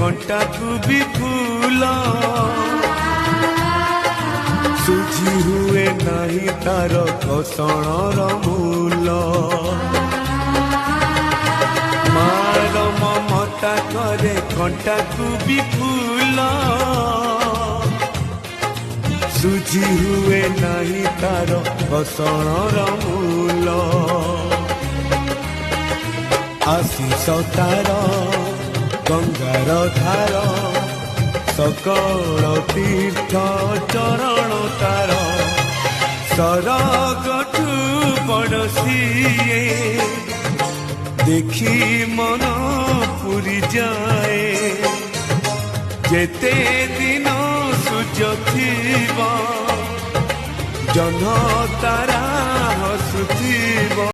कंटा को भी फूल सुझी हुए नहीं तार घोषण मूल मार ममता करे कंटा को भी फूल सुझी हुए नहीं तार घोषण मूल आशीष तार गंगार धार सकल तीर्थ चरण तार सरगठू बड़सिए देखी मन पूरी जाए जेते दिन सूर्य थीब जह्न तारा हसुथिब।